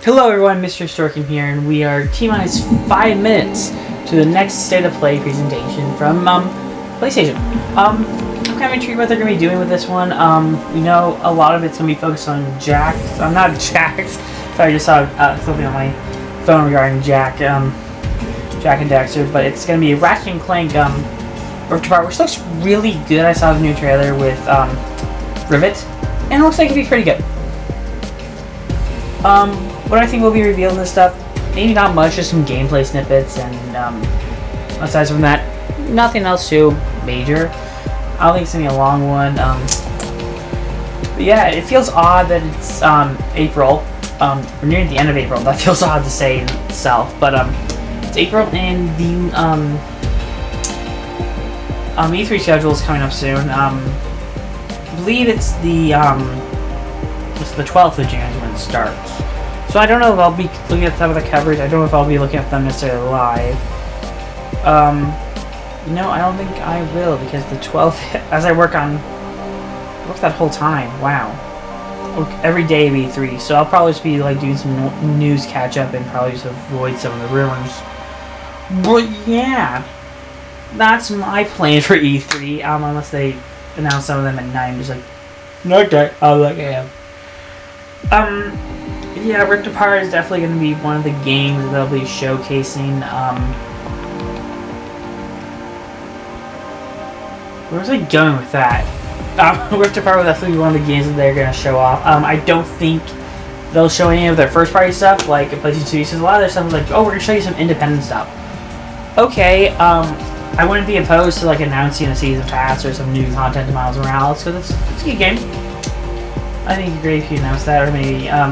Hello everyone, Mr. Storkin here, and we are T-minus 5 minutes to the next State of Play presentation from PlayStation. I'm kind of intrigued what they're going to be doing with this one. We know a lot of it's going to be focused on Jak. Not Jax. Sorry, I just saw something on my phone regarding Jak and Daxter, but it's going to be Ratchet and Clank Rift Apart, which looks really good. I saw the new trailer with Rivet, and it looks like it'd be pretty good. What I think will be revealed in this stuff, maybe not much, just some gameplay snippets, and aside from that, nothing else too major. I don't think it's going to be a long one. But yeah, it feels odd that it's April. We're near the end of April. That feels odd to say in itself, but it's April, and the E3 schedule is coming up soon. I believe it's the 12th of January when it starts. So I don't know if I'll be looking at some of the coverage. I don't know if I'll be looking at them necessarily live. No, I don't think I will, because the 12th, as I work that whole time. Wow. Every day of E3, so I'll probably just be like doing some news catch up and probably just avoid some of the rumors. But yeah, that's my plan for E3. Unless they announce some of them at 9, just like, okay, I'll look at them. Yeah, Rift Apart is definitely going to be one of the games that they'll be showcasing. Where was I going with that? Rift Apart will definitely be one of the games that they're going to show off. I don't think they'll show any of their first-party stuff, like PlayStation 2 uses. A lot of their stuff is like, oh, we're going to show you some independent stuff. Okay, I wouldn't be opposed to like announcing a season pass or some new content to Miles Morales, because it's a good game. I think it'd be great if you announced that, or maybe I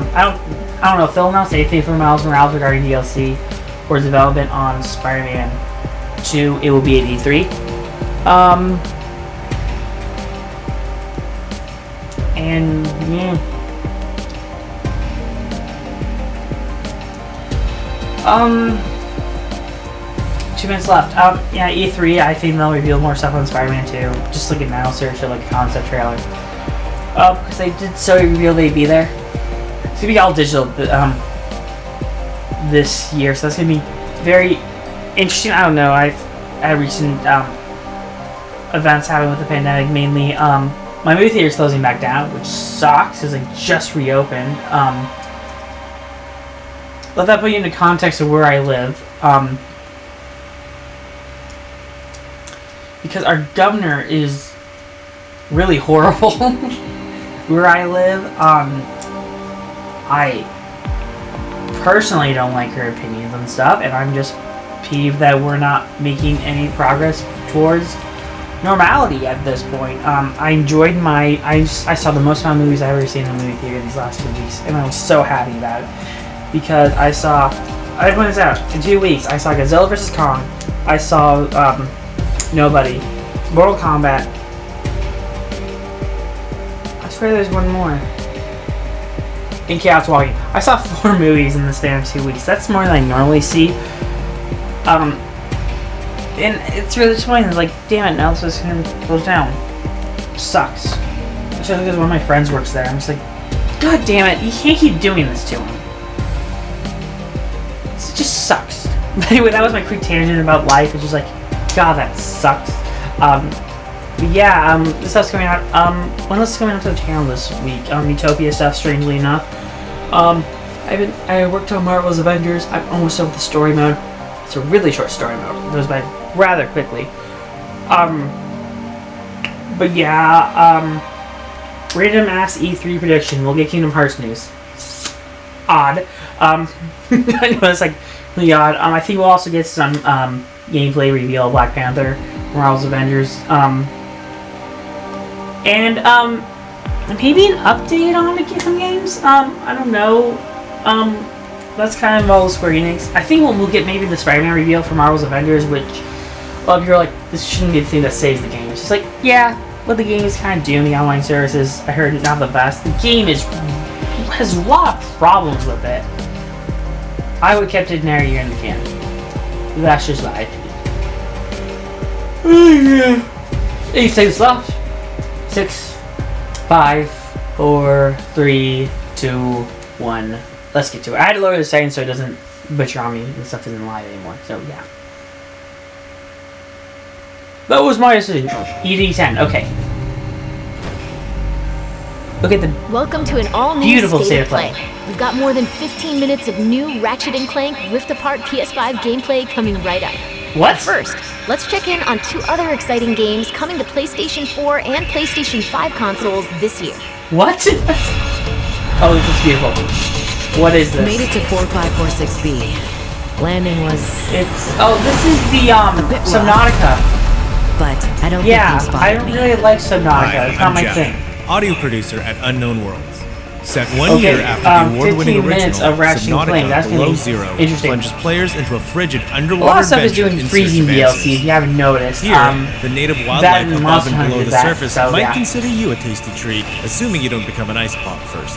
don't know if they'll announce anything for Miles Morales regarding DLC or development on Spider-Man 2. It will be at E3. And yeah. 2 minutes left. Yeah, E3. I think they'll reveal more stuff on Spider-Man 2. Just like an announcer, show like a concept trailer. Because they did so reveal they'd be there. It's gonna be all digital this year, so that's gonna be very interesting. I don't know. I've had recent events happening with the pandemic, mainly my movie theater's closing back down, which sucks because they just reopened. Let that put you into context of where I live. Because our governor is really horrible. Where I live, I personally don't like her opinions and stuff, and I'm just peeved that we're not making any progress towards normality at this point. I enjoyed I saw the most amount of movies I've ever seen in a movie theater these last 2 weeks, and I was so happy about it, because I point this out, in 2 weeks, I saw Godzilla vs. Kong, I saw, Nobody, Mortal Kombat, I swear there's one more. And Chaos Walking. I saw 4 movies in the span of 2 weeks. That's more than I normally see. And it's really disappointing. It's like, damn it, now this is going to close down. Sucks. Especially because one of my friends works there. I'm just like, god damn it, you can't keep doing this to him. It just sucks. But anyway, that was my quick tangent about life. It's just like, god, that sucks. But yeah, this stuff's coming out. When else is coming out to the channel this week? Utopia stuff, strangely enough. I worked on Marvel's Avengers. I'm almost done with the story mode. It's a really short story mode. It goes by rather quickly. But yeah, random ass E3 prediction. We'll get Kingdom Hearts news. Odd. I know it's like really odd. I think we'll also get some gameplay reveal of Black Panther, Marvel's Avengers. And maybe an update on some games. I don't know. That's kind of all Square Enix. I think we'll get maybe the Spider-Man reveal for Marvel's Avengers, which a lot of people are like, this shouldn't be the thing that saves the game. It's just like, yeah, but the game is kind of doomed. The online services, I heard, not the best. The game has a lot of problems with it. I would have kept it in there a year in the can. That's just what I think. Yeah. 8 seconds left. 6, 5, 4, 3, 2, 1. let's get to it. I had to lower the settings so it doesn't butcher on me and stuff isn't live anymore. So yeah. That was my decision. ED10. Okay. Look at the Welcome to an all-new beautiful state of play. We've got more than 15 minutes of new Ratchet & Clank Rift Apart PS5 gameplay coming right up. What? But first, let's check in on 2 other exciting games coming to PlayStation 4 and PlayStation 5 consoles this year. What? Oh, this is beautiful. What is this? Made it to 4546B. Landing was... this is the, Subnautica. But I don't Yeah, think you I spotted don't me. really like Subnautica. Hi, It's not I'm my Jeff, thing. audio producer at Unknown Worlds. Set 1 Okay, year after the award-winning 15 minutes original, of Ratchet and Clank. That's Subnautica gonna Below be Zero interesting. plunges players into a frigid A lot underwater of stuff is adventure doing in search freezing of DLC, answers. if you haven't noticed. Here, the native that wildlife and above Monster and Hunter below did the that, surface so, might yeah. consider you a tasty treat, assuming you don't become an ice pop first.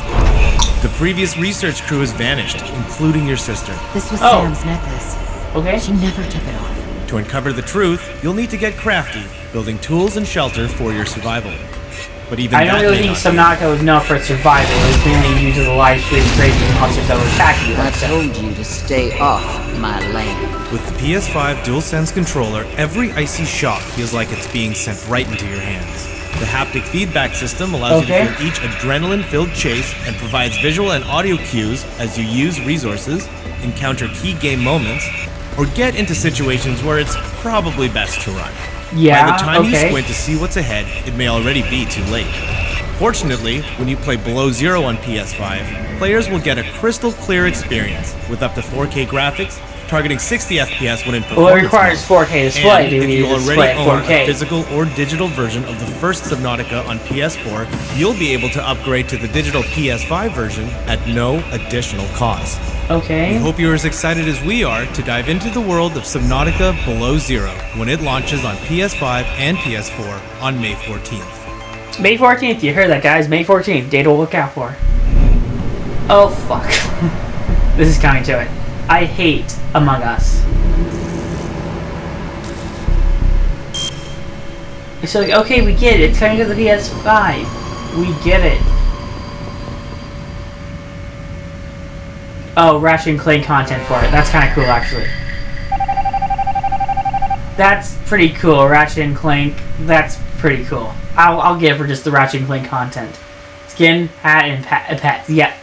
The previous research crew has vanished, including your sister. This was Oh. Sam's necklace. Okay. She never took it off. To uncover the truth, you'll need to get crafty, building tools and shelter for your survival. But even I don't that really may think not Subnautica was known for its survival. It was mainly due to the live stream crazy monsters that were attacking you. I Like that. told you to stay off my land. be. With the PS5 DualSense controller, every icy shock feels like it's being sent right into your hands. The haptic feedback system allows Okay. you to feel each adrenaline-filled chase and provides visual and audio cues as you use resources, encounter key game moments, or get into situations where it's probably best to run. Yeah, By the time you okay. squint to see what's ahead, it may already be too late. Fortunately, when you play Below Zero on PS5, players will get a crystal clear experience with up to 4K graphics, targeting 60 FPS when in performance Well, it requires mode. 4K display. And Do we if need you to display already at own a 4K? physical or digital version of the first Subnautica on PS4, you'll be able to upgrade to the digital PS5 version at no additional cost. We Okay. hope you're as excited as we are to dive into the world of Subnautica Below Zero when it launches on PS5 and PS4 on May 14th. May 14th, you heard that, guys. May 14th. Date to look out for. Oh, fuck. This is coming to it. I hate Among Us. It's like, okay, we get it. It's coming to the PS5. We get it. Oh, Ratchet and Clank content for it. That's kind of cool, actually. That's pretty cool. Ratchet and Clank. That's pretty cool. I'll give for just the Ratchet and Clank content. Skin, hat, and pets. Yeah.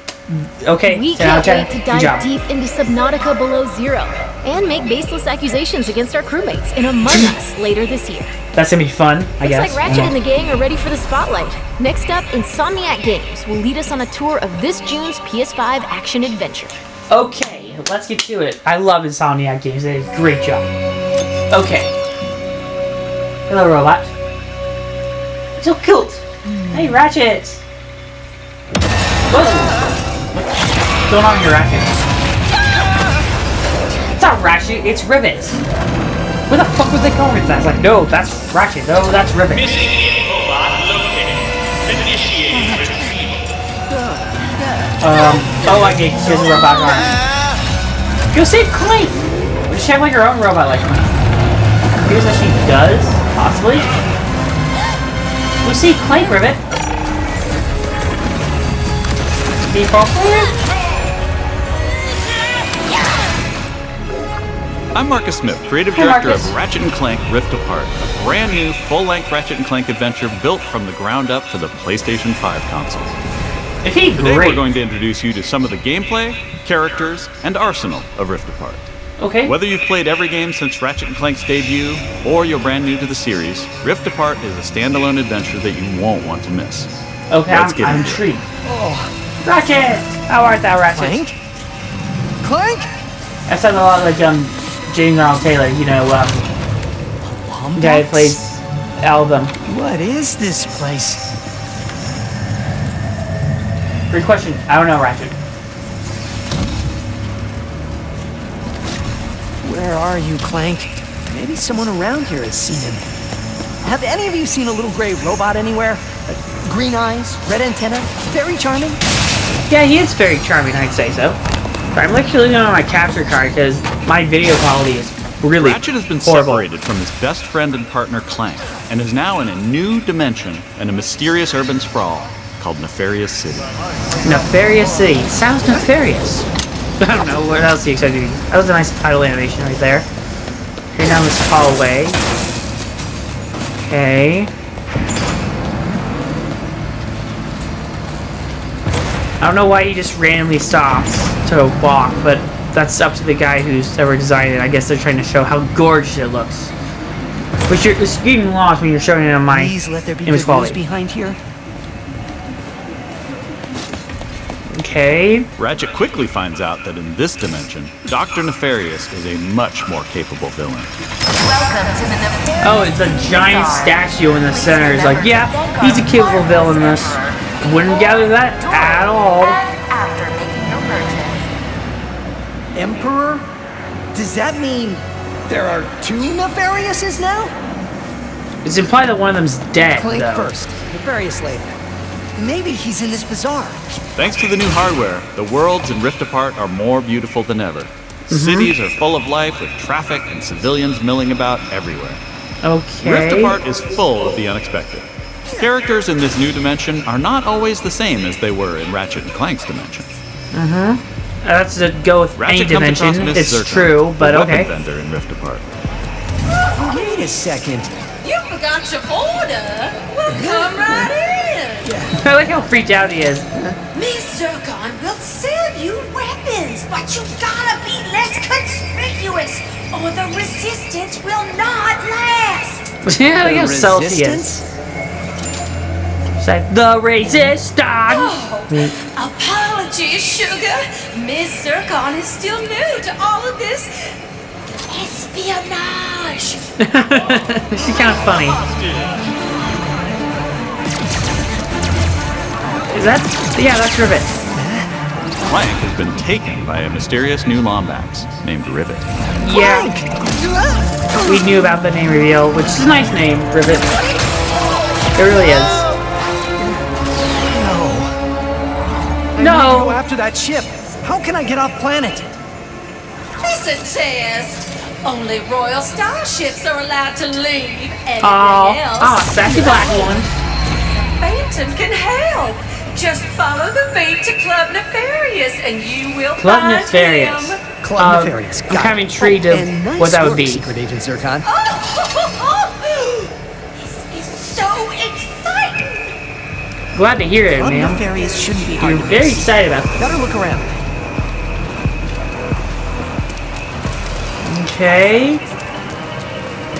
Okay. We 10 out of can't 10. wait to Good dive job. deep into Subnautica Below Zero and make baseless accusations against our crewmates in Among Us later this year. That's gonna be fun, I Looks guess. like Ratchet and the gang are ready for the spotlight. Next up, Insomniac Games will lead us on a tour of this June's PS5 action adventure. Okay, let's get to it. I love Insomniac Games. They did a great job. Okay. Hello, robot. So cute. Hey, Ratchet. Whoa. What's going on here, Ratchet? It's not Ratchet. It's Rivet. Where the fuck was they going with that? It's like, no, that's Ratchet. No, that's Rivet. Missing infobot located. Initiate retrieval. Oh, I get here's a robot arm. Go save Clank! Does she have like her own robot like Clank? Here's what she does, possibly. Go save Clank, Rivet. Default player? I'm Marcus Smith, creative Hey, director Marcus. of Ratchet & Clank Rift Apart, a brand new full-length Ratchet & Clank adventure built from the ground up for the PlayStation 5 console. If he Today great. we're going to introduce you to some of the gameplay, characters, and arsenal of Rift Apart. Okay. Whether you've played every game since Ratchet & Clank's debut, or you're brand new to the series, Rift Apart is a standalone adventure that you won't want to miss. Okay, Let's get I'm into it. intrigued. Ratchet! How art thou, Ratchet? Clank? Clank? That sounds a lot like James Arnold Taylor, you know, the guy who plays Album. What is this place? Great question. I don't know, Ratchet. Where are you, Clank? Maybe someone around here has seen him. Have any of you seen a little gray robot anywhere? Green eyes, red antenna, very charming? Yeah, he is very charming, I'd say so. But I'm actually looking on my capture card because my video quality is really Ratchet has been horrible. separated from his best friend and partner Clank, and is now in a new dimension in a mysterious urban sprawl. called Nefarious City. Nefarious City. Sounds nefarious. I don't know, what else do you expect to be? That was a nice title animation right there. Heading down this hallway. Okay. I don't know why he just randomly stops to walk, but that's up to the guy who's ever designed it. I guess they're trying to show how gorgeous it looks. But it's getting lost when you're showing it on my Please let there be image good quality. news behind here. Okay. Ratchet quickly finds out that in this dimension, Dr. Nefarious is a much more capable villain. Welcome to the Nefarious Oh, it's a giant City. statue in the center. It's like, yeah, he's a capable villain in this. Wouldn't gather that at all. And after making your purchase. Emperor? Does that mean there are two Nefariouses now? It's implied that one of them's dead, Clank though. first, Nefarious later. Maybe he's in this bazaar. Thanks to the new hardware, the worlds in Rift Apart are more beautiful than ever. Cities are full of life with traffic and civilians milling about everywhere. Okay. Rift Apart is full of the unexpected. Characters in this new dimension are not always the same as they were in Ratchet and Clank's dimension. That's to go with any Ratchet comes across dimension. Miss It's Zircon, true, but the weapon okay. vendor in Rift Apart. Wait a second. You forgot your order. Well, come right in. I like how freaked out he is. Miss Zircon will sell you weapons, but you gotta be less conspicuous, or the resistance will not last. Yeah, look how salty he is. Resistance? It's like, the resistance! Oh, apologies, sugar. Miss Zircon is still new to all of this espionage. She's kind of funny. Is that? Yeah, that's Rivet. Clank has been taken by a mysterious new Lombax named Rivet. Yeah. We knew about the name reveal, which is a nice name, Rivet. It really is. I need to go after that ship. How can I get off planet? Listen, Tess. Only royal starships are allowed to leave. Anything else, sassy black one. Phantom can help. Just follow the beat to Club Nefarious, and you will Club find Nefarious. him. Club Nefarious. I'm kind of intrigued of And nice what that would work, be. Secret Agent Zircon. Oh, this is so exciting. Glad to hear it, Club ma'am. Nefarious shouldn't be hard You're to very miss. excited about this. Better look around. Okay.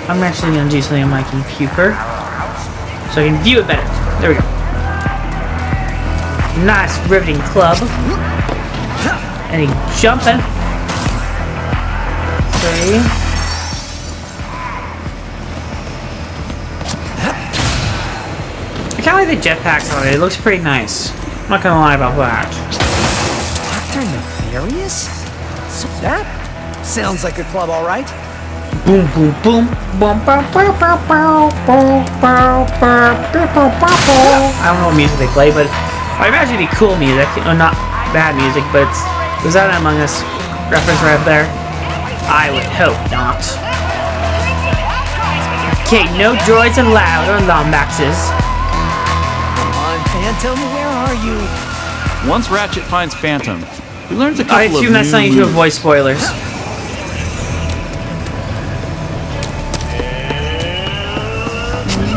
I'm actually going to do something on my computer so I can view it better. There we go. Nice riveting club. And he jumping. Okay. I kind of like the jetpacks on it. It looks pretty nice. I'm not gonna lie about that. Dr. Nefarious? So that sounds like a club, all right. Boom, boom, boom. Boom, bow, bow, bow, bow, bow, bow, bow, bow, bow, bow. I don't know what music they play, but I imagine it'd be cool music. Not bad music, but was that an Among Us reference right up there? I would hope not. Okay, no droids allowed or Lombaxes. Come on, Phantom, where are you? Once Ratchet finds Phantom, he learns a couple I of assume that's new something to moves. avoid spoilers.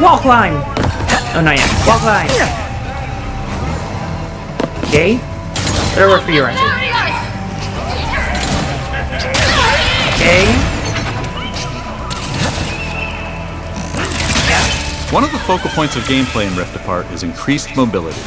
Wall climb! Oh, not yet. Wall climb! Okay. Better work for you, Ratchet. Okay. One of the focal points of gameplay in Rift Apart is increased mobility.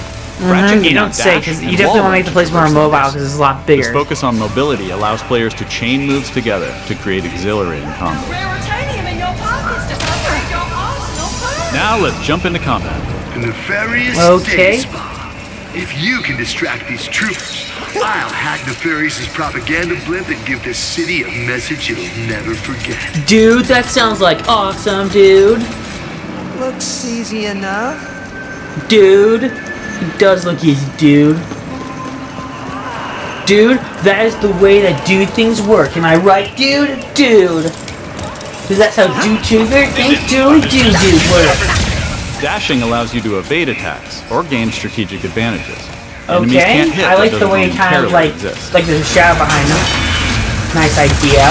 Ratchet You can don't now say, dash because and you definitely wall want to make the run place more traversing mobile, this. because it's a lot This bigger. focus on mobility allows players to chain moves together to create exhilarating combos. Raritanium in your pockets to upgrade your arsenal further. Now let's jump into combat. The Nefarious Okay. Day Spa. If you can distract these troopers, I'll hack Nefarious's propaganda blimp and give this city a message you'll never forget. Dude, that sounds like awesome, dude. Looks easy enough. Dude. It does look easy, dude. Dude, that is the way that dude things work. Am I right, dude? Dude. Because that's how dude things work. Dashing allows you to evade attacks or gain strategic advantages. Enemies Okay, can't hit I like that the way it doesn't kind of momentarily like exist. there's a shadow behind them. Nice idea.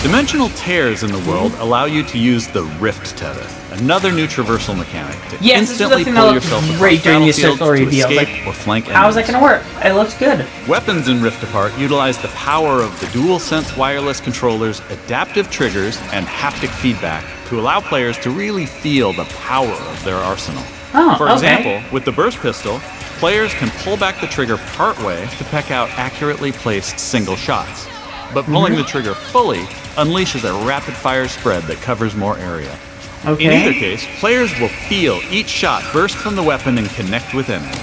Dimensional tears in the world allow you to use the Rift Tether, another new traversal mechanic to Yes, this is instantly the thing pull that looked yourself great across during the battlefields circle to reveal. escape Like, or flank enemies. how is that going to work? It looks good. Weapons in Rift Apart utilize the power of the DualSense wireless controllers, adaptive triggers, and haptic feedback to allow players to really feel the power of their arsenal. Oh, For okay. example, with the burst pistol, players can pull back the trigger partway to peck out accurately placed single shots. But pulling the trigger fully unleashes a rapid-fire spread that covers more area. Okay. In either case, players will feel each shot burst from the weapon and connect with enemies.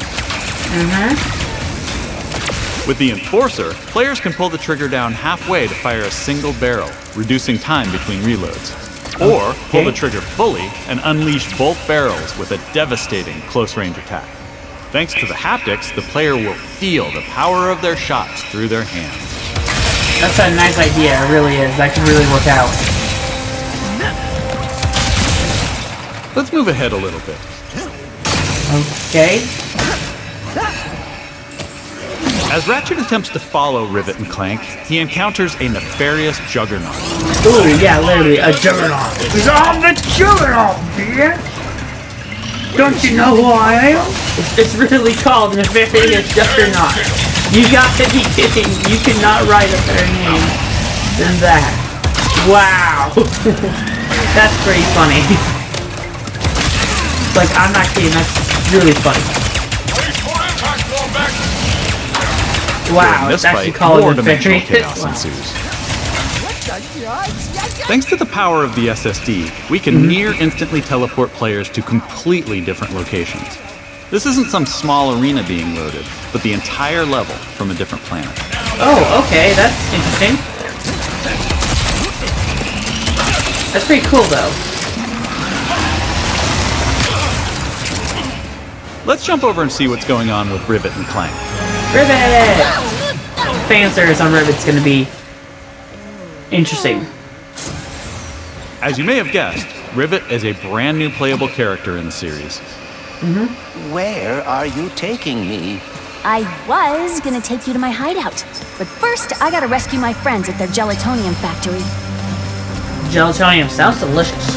With the Enforcer, players can pull the trigger down halfway to fire a single barrel, reducing time between reloads. Or pull the trigger fully and unleash both barrels with a devastating close-range attack. Thanks to the haptics, the player will feel the power of their shots through their hands. That's a nice idea, it really is. That could really work out. Let's move ahead a little bit. Okay. As Ratchet attempts to follow Rivet and Clank, he encounters a nefarious juggernaut. Ooh, yeah, literally, a juggernaut. I'm the juggernaut, bitch! Don't you know who I am? It's really called the nefarious juggernaut. You got to be kidding. You cannot write a better name than that. Wow. That's pretty funny. Like, I'm not kidding. That's really funny. Wow, During it's this actually fight, called more dimensional nefarious. chaos Wow. ensues. Thanks to the power of the SSD, we can near instantly teleport players to completely different locations. This isn't some small arena being loaded, but the entire level from a different planet. Oh, okay, that's interesting. That's pretty cool, though. Let's jump over and see what's going on with Rivet and Clank. Rivet! Fan service on Rivet's gonna be interesting. As you may have guessed, Rivet is a brand new playable character in the series. Where are you taking me? I was gonna take you to my hideout, but first I gotta rescue my friends at their gelatonium factory. Gelatonium sounds delicious.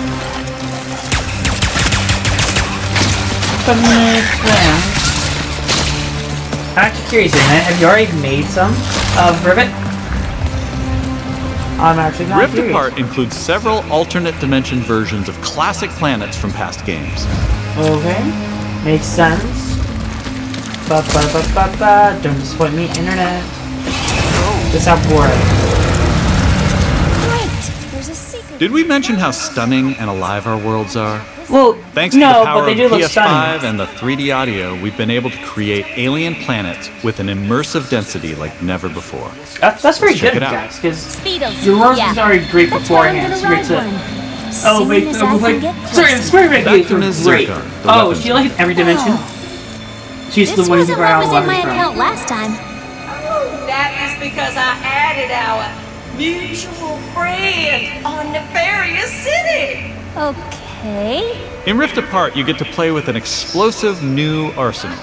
I'm actually curious, have you already made some of Rivet? I'm actually not Rift curious. Apart includes several alternate dimension versions of classic planets from past games. Okay, makes sense. Ba-ba-ba-ba-ba. Don't disappoint me, internet. Just how boring. Great! There's a secret. Did we mention how stunning and alive our worlds are? Well, Thanks to no, the power but they of do look PS5 stunning. and the 3D audio, we've been able to create alien planets with an immersive density like never before. That's pretty Let's check good, it out. guys, because Speedos. your world Yeah. is already great That's why I'm beforehand. gonna So ride great to. one. Oh Soon wait, as I oh, can wait. get Sorry, closer. the Spirit Back games to were Ms. great. Zircon, the Oh, weapons she like in every dimension. She's This the one who wasn't brought what out was in my weapons from. account last time. That is because I added our mutual friend on Nefarious City. Okay. In Rift Apart, you get to play with an explosive new arsenal,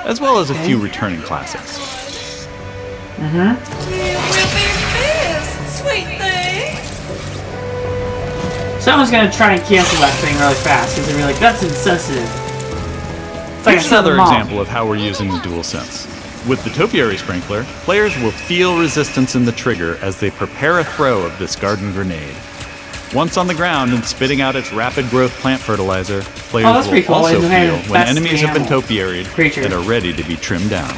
as well as a few returning classics. You will be missed, sweet thing. Someone's gonna try and cancel that thing really fast because they're really like, that's insensitive. It's like Here's I said, another Mom. example of how we're using the DualSense. With the Topiary Sprinkler, players will feel resistance in the trigger as they prepare a throw of this garden grenade. Once on the ground and spitting out its rapid growth plant fertilizer, players that's pretty will cool. also It's feel the when best enemies have been animal. topiaried Creature. and are ready to be trimmed down.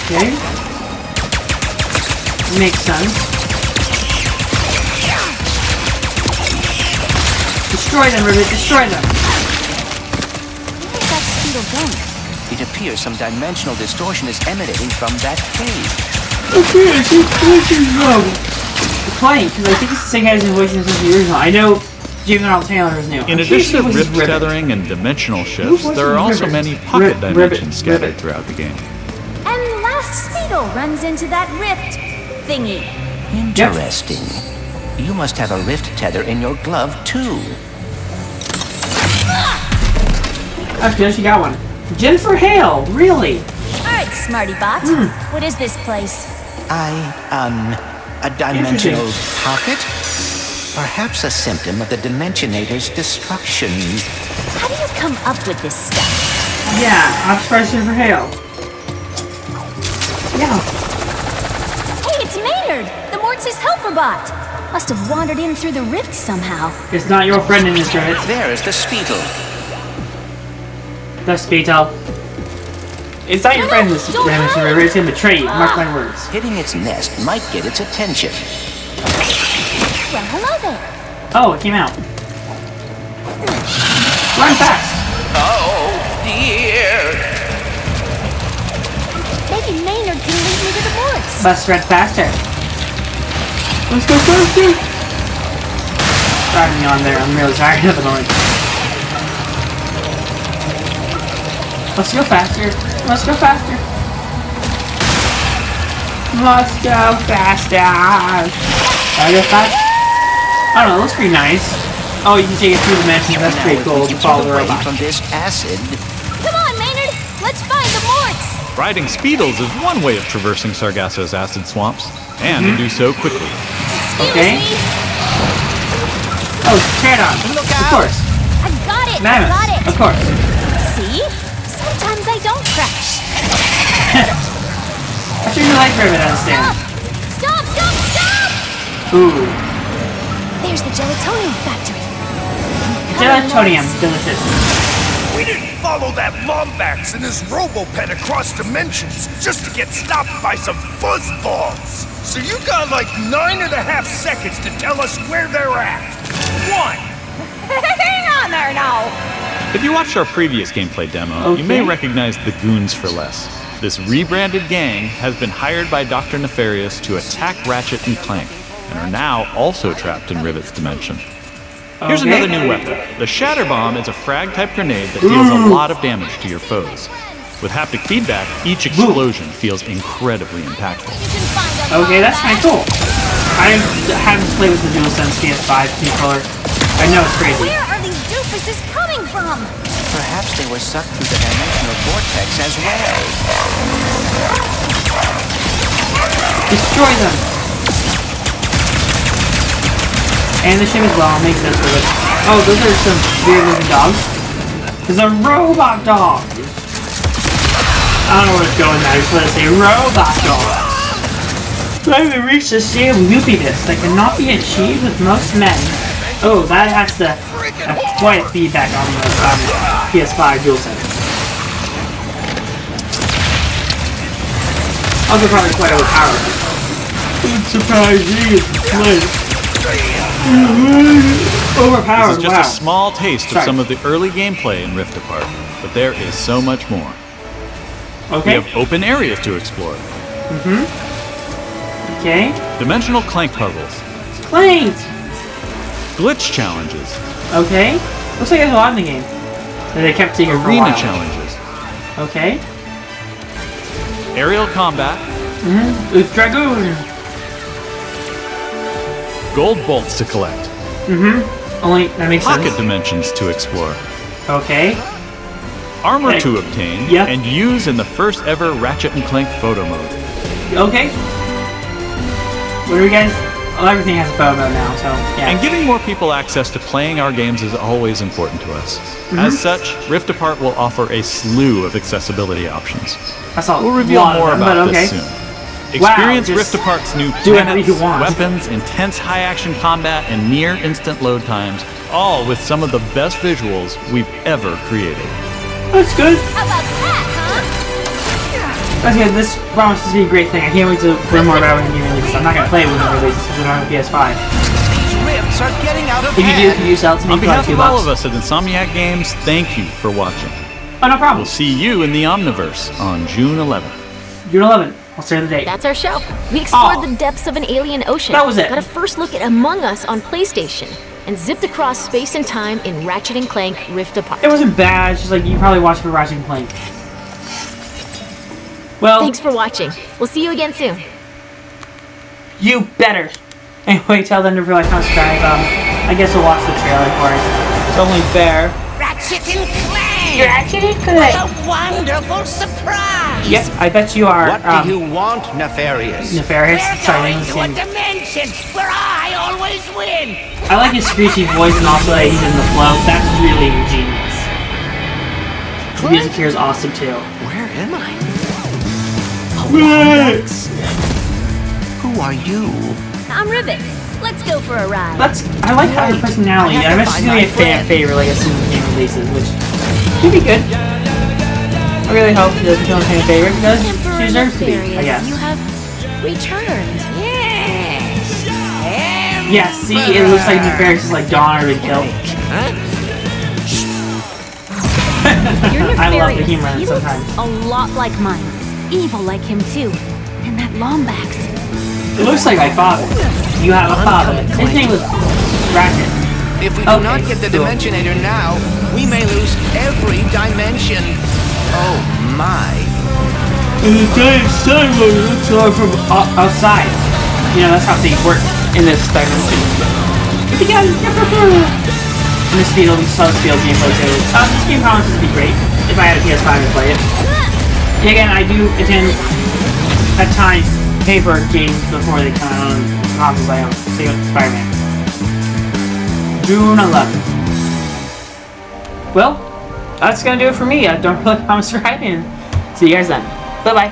Okay. Makes sense. Destroy them, Rivet. Destroy them. Where's that Speedo going? It appears some dimensional distortion is emanating from that cave. Okay, I think Clank, because I think it's the same guy's voice as the original. I know James Arnold Taylor is new. In addition to rift tethering and dimensional shifts, there are also many pocket dimensions scattered throughout the game. And the last Speedo runs into that rift thingy. Interesting. you must have a rift tether in your glove, too. That's good, she got one. Jennifer Hale, really? Alright, Smarty Bot. What is this place? A dimensional pocket? Perhaps a symptom of the Dimensionator's destruction. How do you come up with this stuff? Yeah, I'm surprised Jennifer Hale. Yeah. Hey, it's Maynard, the Mortis helper bot. Must have wandered in through the rift somehow. It's not your friend in this rift. There is the Speetle. The Speetle. It's not your friend in this rift. It's gonna betray you. Mark my words. Hitting its nest might get its attention. Well, hello there. Oh, it came out. Run fast. Oh, dear. Maybe Maynard can lead me to the Mortis. Must run faster. Let's go faster. Driving me on there. I'm really tired at the moment. Let's go faster. Let's go faster. Let's go faster. I go fast. I don't know, it looks pretty nice. Oh, you can take it through dimensions. That's pretty cool to follow the robot. From this acid. Come on, Maynard. Let's find the Mortis. Riding Speedles is one way of traversing Sargasso's acid swamps, and to do so quickly. Okay. Oh, Pterodon. Of course. I got it. Mammoth. I got it. Of course. See? Sometimes I don't crash. I think you like Ribbit, I understand. Stop! Stop! Stop! Ooh. There's the Gelatonium factory. Gelatonium, delicious. We didn't follow that Lombax and his Robo-Pen across dimensions just to get stopped by some fuzzballs. So you got like 9.5 seconds to tell us where they're at. 1. Hang on there now. If you watched our previous gameplay demo, you may recognize the Goons for Less. This rebranded gang has been hired by Dr. Nefarious to attack Ratchet and Clank, and are now also trapped in Rivet's dimension. Here's another new weapon. The Shatter Bomb is a frag-type grenade that deals a lot of damage to your foes. With haptic feedback, each explosion feels incredibly impactful. Okay, that's kind of cool. I haven't played with the DualSense PS5 controller. I know it's crazy. Where are these doofuses coming from? Perhaps they were sucked through the dimensional vortex as well. Destroy them! And the ship as well, makes sense for it. Oh, those are some weird looking dogs. There's a robot dog! I don't know where it's going now, I just let it say robot dog. I haven't reached a state of loopiness that cannot be achieved with most men. Oh, that has to have quite a feedback on the PS5 DualSense. Also probably quite overpowered. It's surprising it's nice. Overpowered, This is just a small taste of some of the early gameplay in Rift Apart, but there is so much more. Okay. We have open areas to explore. Okay. Dimensional Clank puzzles. Clank! Glitch challenges. Okay. Looks like there's a lot in the game. They kept taking Arena challenges. Okay. Aerial combat. With Dragoon. Gold bolts to collect. Only, that makes sense. Pocket dimensions to explore. Okay. Armor to obtain and use in the first ever Ratchet and Clank photo mode. Okay. What do we guys... Well, everything has a photo mode now, so yeah. And giving more people access to playing our games is always important to us. As such, Rift Apart will offer a slew of accessibility options. We'll reveal more about this soon. Experience Rift Apart's new planets, weapons, intense high-action combat, and near-instant load times, all with some of the best visuals we've ever created. That's good. How about that, huh? That's good. This promises to be a great thing. I can't wait to learn more about it when the game releases. I'm not going to play it when it releases because I don't have a PS5. These rifts are getting out of If you do, can you sell it to me On for like behalf of all of us at Insomniac Games, thank you for watching. Oh, no problem. We'll see you in the Omniverse on June 11th. June 11th. I'll say the date. That's our show. We explored the depths of an alien ocean. That was it. Got a first look at Among Us on PlayStation, and zipped across space and time in Ratchet and Clank Rift Apart. It wasn't bad. It's just like you probably watched it for Ratchet and Clank. Well, thanks for watching. We'll see you again soon. You better. Anyway, tell them to really subscribe. I guess we'll watch the trailer for it. It's only fair. Ratchet and Clank! Ratchet and Clank! What a wonderful surprise! Yep, I bet you are. What do you want, Nefarious? Nefarious? We're going to a dimension where I always win! I like his screechy voice and also that he's in the flow. That's really ingenious. The music here is awesome too. Where am I? Rex! Who are you? I'm Rivet. Let's go for a ride. I like how her personality. I bet she's gonna be a fan favorite like as soon as the game releases, which should be good. I really hope she doesn't become a fan favorite because she deserves to be, I guess. You have returned. Yes! Yeah, see, it looks like Nefarious is like Dawn or been killed. I love the humor He sometimes. looks a lot like mine. Evil like him too. And that Lombax. It looks like my father. You have a father. His name was Ratchet. If we do not get the Dimensionator now, we may lose every dimension. Oh my. And the giant sun looks like from outside. You know, that's how things work in this dimension. And this speed will be slow scale gameplay too. This game promises to be great if I had a PS5 to play it. And again, I do intend at times pay for games before they come out on consoles I own. Say Spider-Man. June 11th. Well, that's gonna do it for me. I don't really promise to write in. See you guys then. Bye bye.